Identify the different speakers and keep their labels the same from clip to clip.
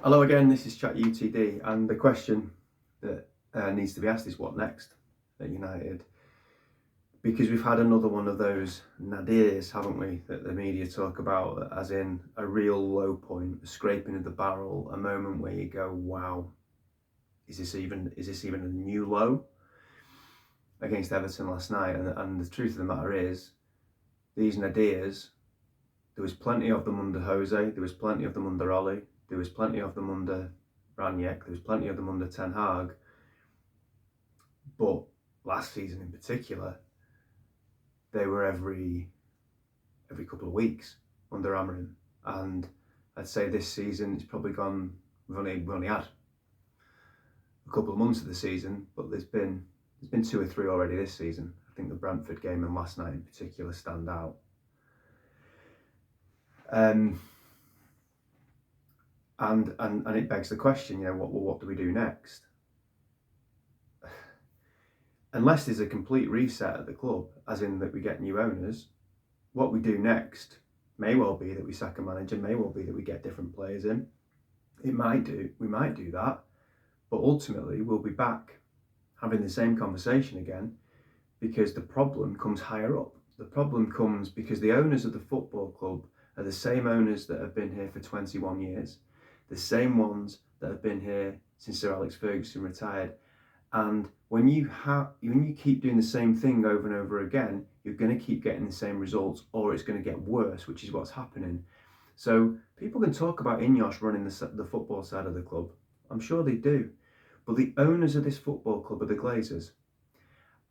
Speaker 1: Hello again, this is Chat UTD, and the question that needs to be asked is what next at United? Because we've had another one of those nadirs, haven't we, that the media talk about as in a real low point, a scraping of the barrel, a moment where you go, wow, is this even a new low? Against Everton last night, and the truth of the matter is, these nadirs, there was plenty of them under Jose, there was plenty of them under Ollie, there was plenty of them under Ranić, there was plenty of them under Ten Hag, but last season in particular, they were every couple of weeks under Amorim, and I'd say this season it's probably gone. We've only had a couple of months of the season, but there's been 2 or 3 already this season. I think the Brentford game and last night in particular stand out. And it begs the question, what do we do next? Unless there's a complete reset at the club, as in that we get new owners, what we do next may well be that we sack a manager, may well be that we get different players in. We might do that, but ultimately we'll be back having the same conversation again, because the problem comes higher up. The problem comes because the owners of the football club are the same owners that have been here for 21 years, the same ones that have been here since Sir Alex Ferguson retired. And when you keep doing the same thing over and over again, you're going to keep getting the same results, or it's going to get worse, which is what's happening. So people can talk about Ineos running the football side of the club. I'm sure they do. But the owners of this football club are the Glazers.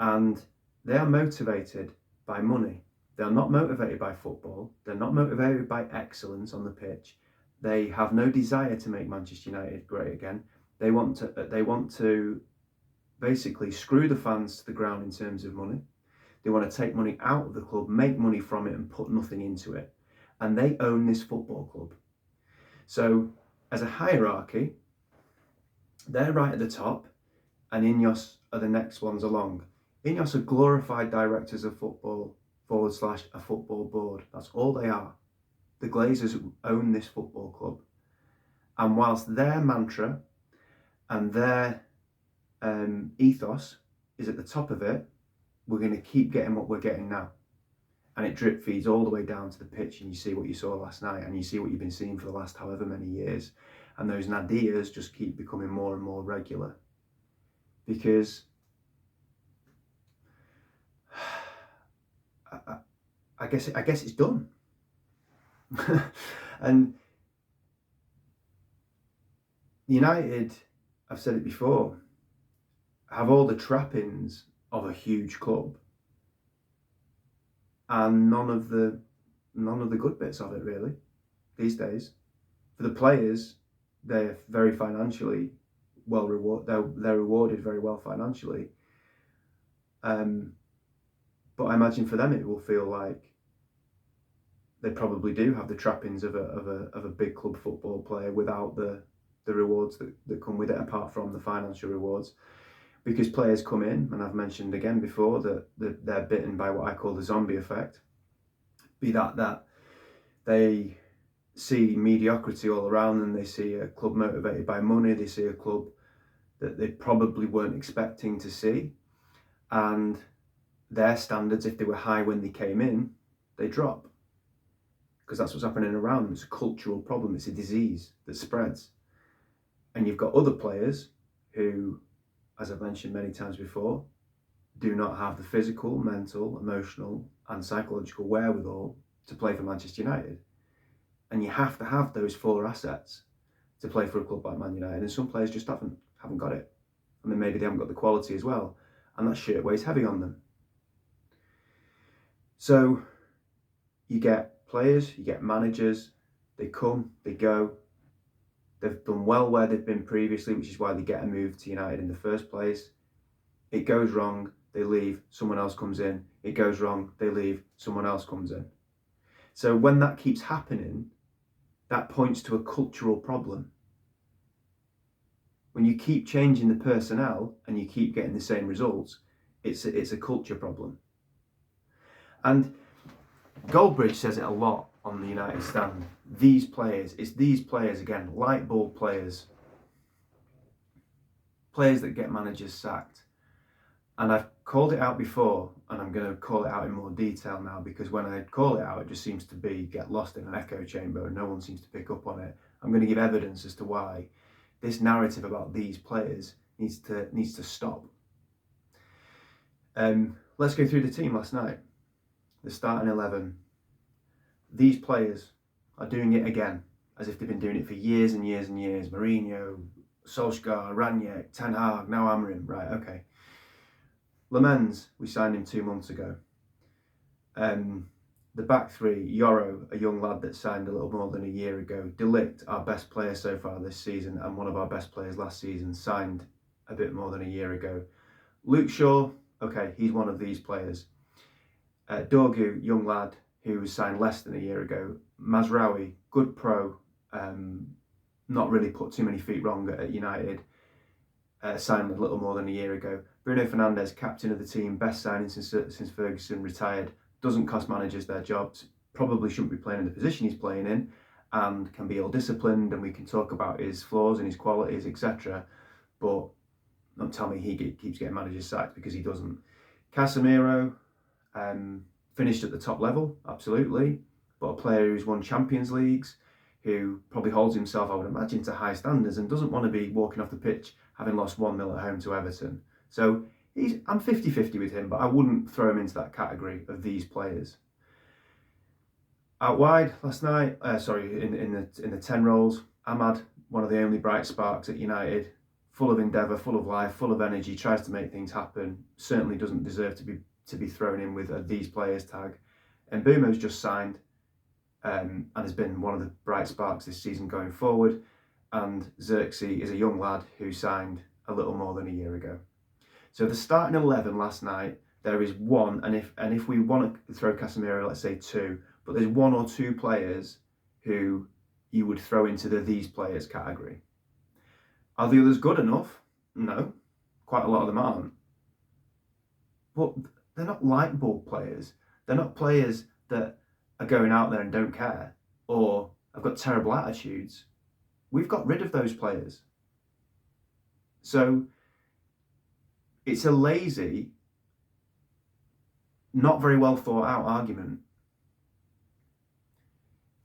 Speaker 1: And they are motivated by money. They're not motivated by football. They're not motivated by excellence on the pitch. They have no desire to make Manchester United great again. They want to basically screw the fans to the ground in terms of money. They want to take money out of the club, make money from it, and put nothing into it. And they own this football club. So as a hierarchy, they're right at the top, and Ineos are the next ones along. Ineos are glorified directors of football / a football board. That's all they are. The Glazers own this football club. And whilst their mantra and their ethos is at the top of it, we're going to keep getting what we're getting now. And it drip feeds all the way down to the pitch, and you see what you saw last night, and you see what you've been seeing for the last however many years. And those nadirs just keep becoming more and more regular. Because I guess it's done. And United, I've said it before, have all the trappings of a huge club, and none of the good bits of it really these days. For the players, they're very financially well rewarded. They're rewarded very well financially. But I imagine for them it will feel like they probably do have the trappings of a big club football player without the rewards that come with it, apart from the financial rewards. Because players come in, and I've mentioned again before that they're bitten by what I call the zombie effect. Be that they see mediocrity all around them, they see a club motivated by money, they see a club that they probably weren't expecting to see, and their standards, if they were high when they came in, they drop. Because that's what's happening around them. It's a cultural problem, it's a disease that spreads. And you've got other players who, as I've mentioned many times before, do not have the physical, mental, emotional and psychological wherewithal to play for Manchester United. And you have to have those 4 assets to play for a club like Man United, and some players just haven't got it. And then maybe they haven't got the quality as well, and that shirt weighs heavy on them. So you get players, you get managers, they come, they go. They've done well where they've been previously, which is why they get a move to United in the first place. It goes wrong, they leave, someone else comes in. It goes wrong, they leave, someone else comes in. So when that keeps happening, that points to a cultural problem. When you keep changing the personnel and you keep getting the same results, it's a culture problem. And Goldbridge says it a lot on the United stand. These players, it's these players again, light bulb players that get managers sacked. And I've called it out before, and I'm going to call it out in more detail now, because when I call it out, it just seems to get lost in an echo chamber and no one seems to pick up on it. I'm going to give evidence as to why this narrative about these players needs to stop. Let's go through the team last night. The starting 11. These players are doing it again, as if they've been doing it for years and years and years. Mourinho, Solskjaer, Ranić, Ten Hag, now Amorim. Right, okay. Lemens, we signed him 2 months ago. The back three, Yoro, a young lad that signed a little more than a year ago. De Ligt, our best player so far this season and one of our best players last season, signed a bit more than a year ago. Luke Shaw, okay, he's one of these players. Dorgu, young lad who was signed less than a year ago. Mazraoui, good pro, not really put too many feet wrong at United, signed a little more than a year ago. Bruno Fernandes, captain of the team, best signing since Ferguson retired, doesn't cost managers their jobs, probably shouldn't be playing in the position he's playing in, and can be ill-disciplined, and we can talk about his flaws and his qualities, etc. But don't tell me he keeps getting managers sacked, because he doesn't. Casemiro, finished at the top level, absolutely, but a player who's won Champions Leagues, who probably holds himself, I would imagine, to high standards and doesn't want to be walking off the pitch having lost 1-0 at home to Everton. So I'm 50-50 with him, but I wouldn't throw him into that category of these players. Out wide last night, in the 10 roles, Ahmad, one of the only bright sparks at United, full of endeavour, full of life, full of energy, tries to make things happen, certainly doesn't deserve to be thrown in with a these players tag. And Mbumo's just signed and has been one of the bright sparks this season going forward. And Xerxes is a young lad who signed a little more than a year ago. So the starting 11 last night, there is one, and if we want to throw Casemiro, let's say 2, but there's 1 or 2 players who you would throw into the these players category. Are the others good enough? No, quite a lot of them aren't. But they're not light bulb players. They're not players that are going out there and don't care, or have got terrible attitudes. We've got rid of those players. So it's a lazy, not very well thought out argument.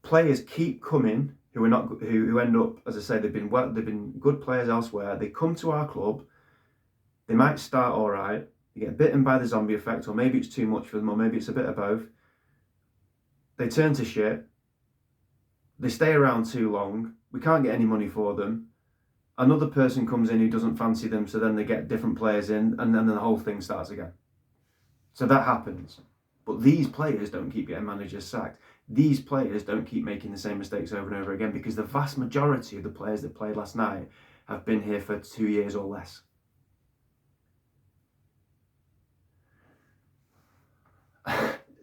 Speaker 1: Players keep coming who end up, as I say, they've been good players elsewhere. They come to our club. They might start all right. They get bitten by the zombie effect, or maybe it's too much for them, or maybe it's a bit of both. They turn to shit. They stay around too long. We can't get any money for them. Another person comes in who doesn't fancy them, so then they get different players in, and then the whole thing starts again. So that happens. But these players don't keep getting managers sacked. These players don't keep making the same mistakes over and over again, because the vast majority of the players that played last night have been here for 2 years or less.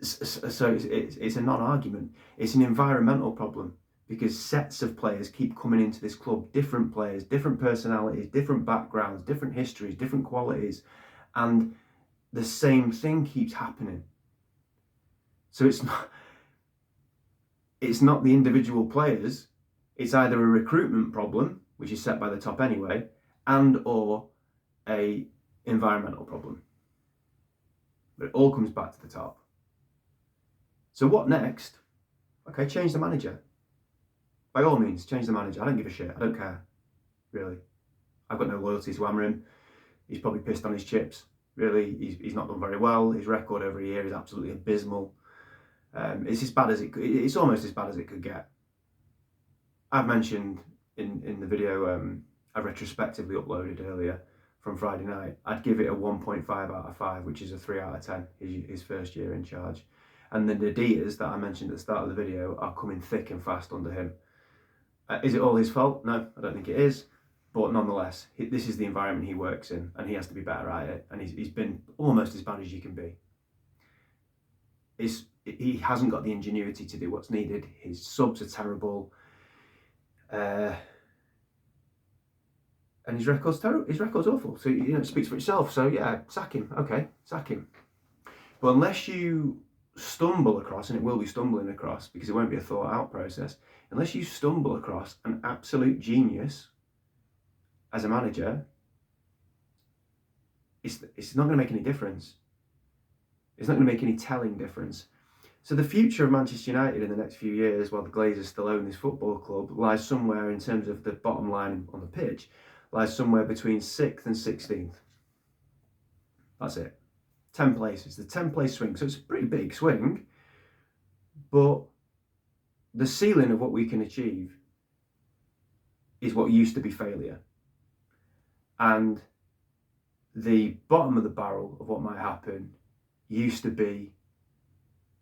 Speaker 1: So it's a non-argument. It's an environmental problem, because sets of players keep coming into this club, different players, different personalities, different backgrounds, different histories, different qualities, and the same thing keeps happening. So it's not the individual players. It's either a recruitment problem, which is set by the top anyway, and or a environmental problem. But it all comes back to the top. So what next? Okay, change the manager. By all means, change the manager. I don't give a shit. I don't care, really. I've got no loyalty to Amorim. He's probably pissed on his chips. Really, he's not done very well. His record over a year is absolutely abysmal. It's as bad as it's almost as bad as it could get. I've mentioned in the video I retrospectively uploaded earlier from Friday night, I'd give it a 1.5 out of 5, which is a 3 out of 10, his first year in charge. And the nadirs that I mentioned at the start of the video are coming thick and fast under him. Is it all his fault? No, I don't think it is. But nonetheless, this is the environment he works in, and he has to be better at it. And he's been almost as bad as you can be. He hasn't got the ingenuity to do what's needed. His subs are terrible. And his record's terrible. His record's awful. So, it speaks for itself. So, yeah, sack him. Okay, sack him. But unless you stumble across, and it will be stumbling across because it won't be a thought out process, unless you stumble across an absolute genius as a manager, it's not going to make any difference. It's not going to make any telling difference. So the future of Manchester United in the next few years, while the Glazers still own this football club, lies somewhere, in terms of the bottom line on the pitch, lies somewhere between 6th and 16th. That's it. 10 places. The 10-place swing. So it's a pretty big swing, but the ceiling of what we can achieve is what used to be failure. And the bottom of the barrel of what might happen used to be,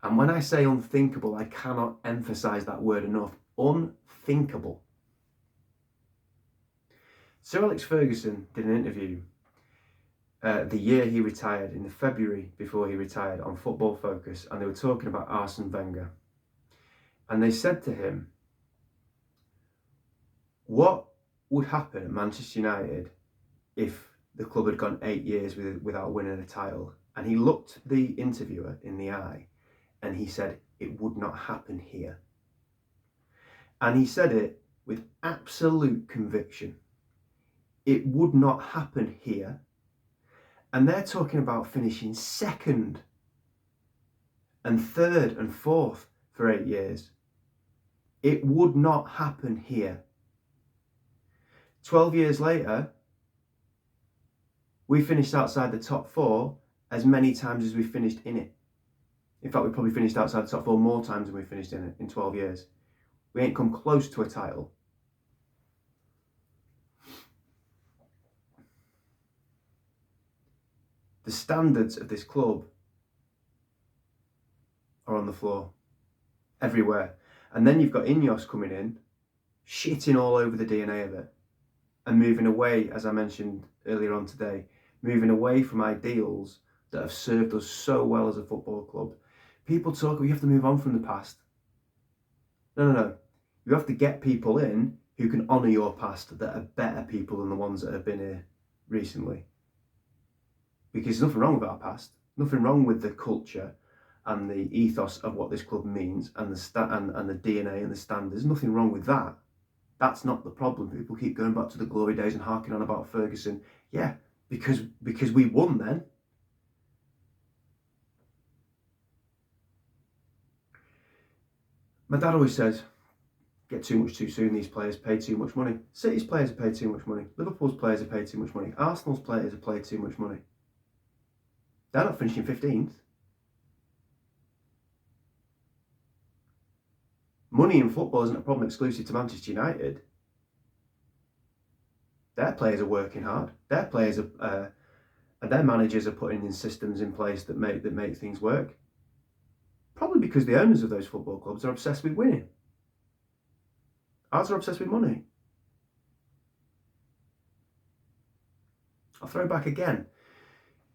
Speaker 1: and when I say unthinkable, I cannot emphasize that word enough, unthinkable. Sir Alex Ferguson did an interview the year he retired, in the February before he retired, on Football Focus, and they were talking about Arsene Wenger. And they said to him, what would happen at Manchester United if the club had gone 8 years without winning a title? And he looked the interviewer in the eye and he said, it would not happen here. And he said it with absolute conviction. It would not happen here. And they're talking about finishing 2nd and 3rd and 4th for 8 years. It would not happen here. 12 years later, we finished outside the top 4 as many times as we finished in it. In fact, we probably finished outside the top 4 more times than we finished in it in 12 years. We ain't come close to a title. The standards of this club are on the floor, everywhere. And then you've got Ineos coming in, shitting all over the DNA of it, and moving away, as I mentioned earlier on today, moving away from ideals that have served us so well as a football club. People talk, you have to move on from the past. No. You have to get people in who can honour your past, that are better people than the ones that have been here recently. Because there's nothing wrong with our past, nothing wrong with the culture and the ethos of what this club means, and the DNA and the standards. There's nothing wrong with that. That's not the problem. People keep going back to the glory days and harking on about Ferguson. Yeah, because we won then. My dad always says, get too much too soon, these players pay too much money. City's players are paid too much money. Liverpool's players are paid too much money. Arsenal's players are paid too much money. They're not finishing 15th. Money in football isn't a problem exclusive to Manchester United. Their players are working hard. Their players are, and their managers are putting in systems in place that make things work. Probably because the owners of those football clubs are obsessed with winning. Ours are obsessed with money. I'll throw back again.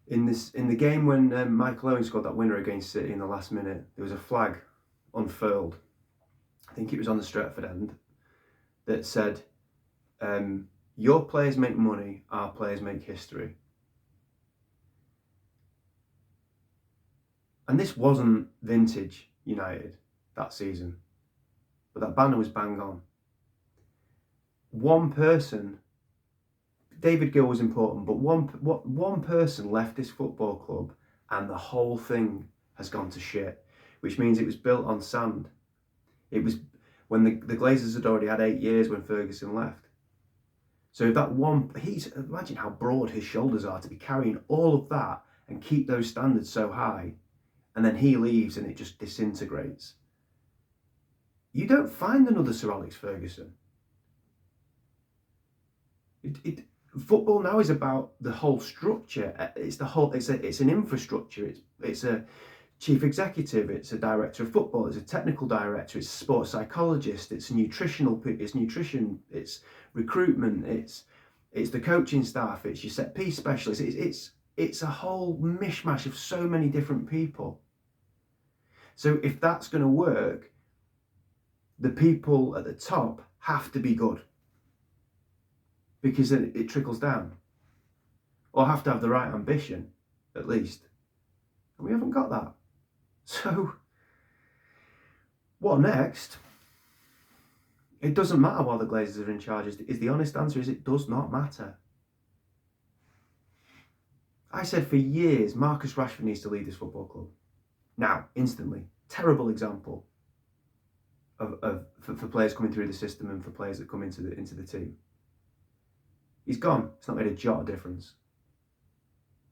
Speaker 1: In the game when Michael Owen scored that winner against City in the last minute, there was a flag unfurled. I think it was on the Stretford end, that said, your players make money, our players make history. And this wasn't vintage United that season, but that banner was bang on. One person, David Gill was important, but one person left this football club and the whole thing has gone to shit, which means it was built on sand. It was when the Glazers had already had 8 years when Ferguson left. So that one, imagine how broad his shoulders are to be carrying all of that and keep those standards so high, and then he leaves and it just disintegrates. You don't find another Sir Alex Ferguson. Football now is about the whole structure. It's an infrastructure. It's a chief executive. It's a director of football. It's a technical director. It's a sports psychologist. It's nutrition. It's recruitment. It's the coaching staff. It's your set piece specialist. It's a whole mishmash of so many different people. So if that's going to work, the people at the top have to be good, because then it trickles down, or have to have the right ambition, at least. And we haven't got that. So, what next? It doesn't matter while the Glazers are in charge, is the honest answer. It does not matter. I said for years, Marcus Rashford needs to lead this football club. Now, instantly, terrible example for players coming through the system and for players that come into the team. He's gone. It's not made a jot of difference.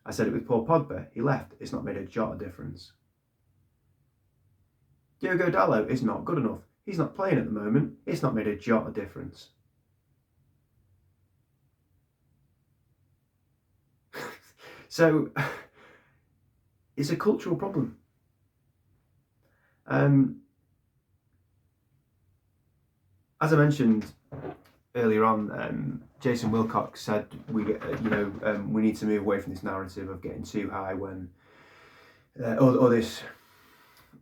Speaker 1: I said it with Paul Pogba. He left. It's not made a jot of difference. Diogo Dalot is not good enough. He's not playing at the moment. It's not made a jot of difference. So, it's a cultural problem. As I mentioned earlier on, Jason Wilcox said we need to move away from this narrative of getting too high when, or this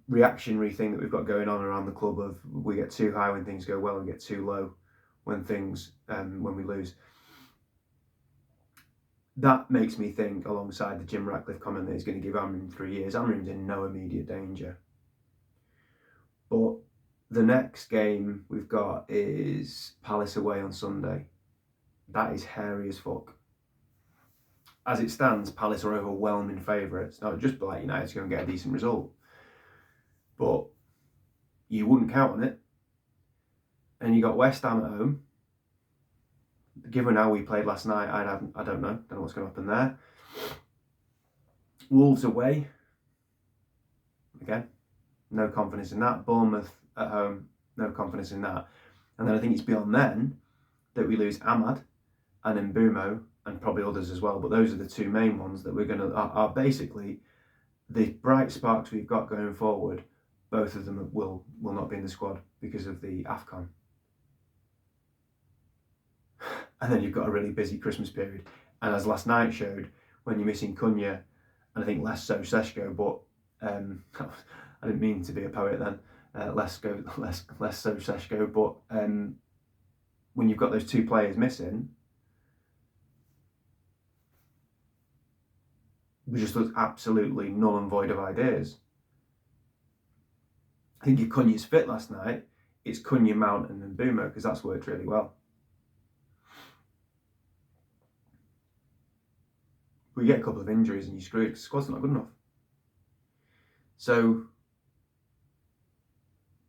Speaker 1: reactionary thing that we've got going on around the club of we get too high when things go well and get too low when we lose. That makes me think, alongside the Jim Ratcliffe comment that he's going to give Amram 3 years, Amram's in no immediate danger. But the next game we've got is Palace away on Sunday. That is hairy as fuck. As it stands, Palace are overwhelming favourites. Now, just like United to go and get a decent result. But you wouldn't count on it. And you got West Ham at home. Given how we played last night, I don't know what's going to happen there. Wolves away. Again, no confidence in that. Bournemouth at home, no confidence in that. And then I think it's beyond then that we lose Ahmad and Mbeumo and probably others as well. But those are the two main ones that we're going to are basically the bright sparks we've got going forward. Both of them will not be in the squad because of the AFCON. And then you've got a really busy Christmas period. And as last night showed, when you're missing Cunha, and I think less so Seshko, but I didn't mean to be a poet then, less so Seshko, but when you've got those two players missing, we just looked absolutely null and void of ideas. I think if Cunha's fit last night, it's Cunha, Mount and Mbeumo, because that's worked really well. We get a couple of injuries and you're screwed because the squad's not good enough. So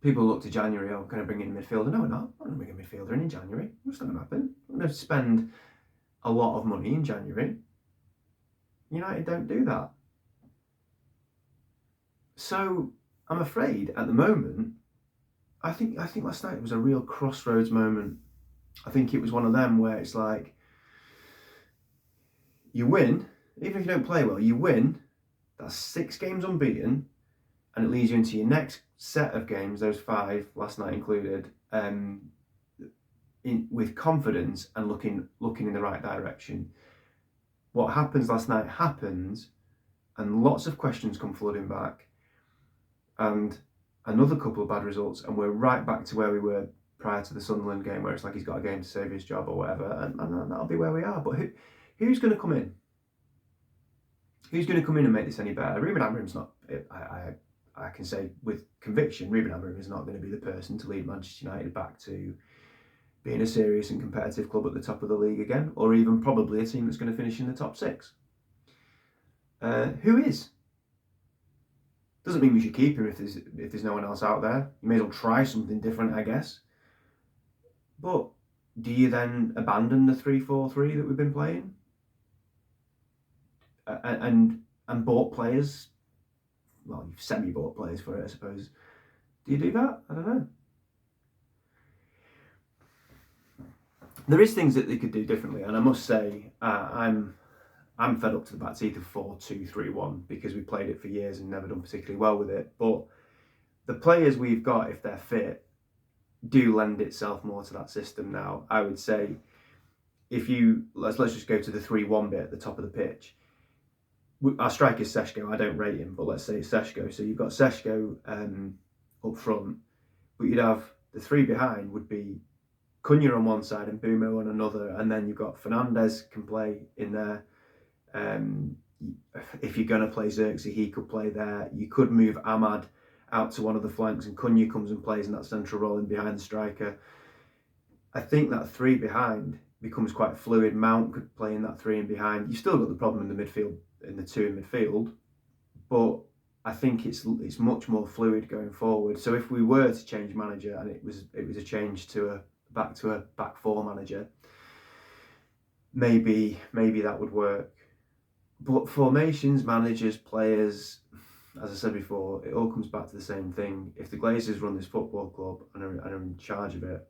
Speaker 1: people look to January, oh, can I bring in a midfielder? No, we're not. I'm not going to bring a midfielder in January. What's not going to happen? I'm going to spend a lot of money in January. United don't do that. So I'm afraid at the moment, I think last night was a real crossroads moment. I think it was one of them where it's like, you win, even if you don't play well, you win, that's 6 games unbeaten, and it leads you into your next set of games, those 5, last night included, with confidence and looking in the right direction. What happens last night happens, and lots of questions come flooding back, and another couple of bad results, and we're right back to where we were prior to the Sunderland game, where it's like he's got a game to save his job or whatever, and that'll be where we are. But who's going to come in? Who's going to come in and make this any better? Ruben Amorim's not. I can say with conviction, Ruben Amorim is not going to be the person to lead Manchester United back to being a serious and competitive club at the top of the league again, or even probably a team that's going to finish in the top 6. Who is? Doesn't mean we should keep him if there's no one else out there. You may as well try something different, I guess. But do you then abandon the 3-4-3 that we've been playing? And bought players? Well, you've semi-bought players for it, I suppose. Do you do that? I don't know. There is things that they could do differently, and I must say, I'm fed up to the back teeth of 4-2-3-1 because we played it for years and never done particularly well with it. But the players we've got, if they're fit, do lend itself more to that system now. I would say, if you let's just go to the 3-1 bit at the top of the pitch. Our striker is Seshko. I don't rate him, but let's say it's Seshko. So you've got Seshko up front, but you'd have the 3 behind would be Cunha on one side and Mbeumo on another, and then you've got Fernandes can play in there. if you're going to play Xerxes, he could play there. You could move Ahmad out to one of the flanks and Cunha comes and plays in that central role in behind the striker. I think that three behind becomes quite fluid. Mount could play in that three and behind. You've still got the problem in the midfield, in the two in midfield, but I think it's much more fluid going forward. So if we were to change manager and it was a change to back four manager, maybe that would work. But formations, managers, players, as I said before, it all comes back to the same thing. If the Glazers run this football club and are in charge of it,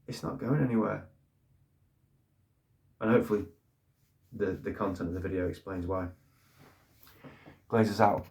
Speaker 1: it's not going anywhere. And hopefully the content of the video explains why. Glazers out.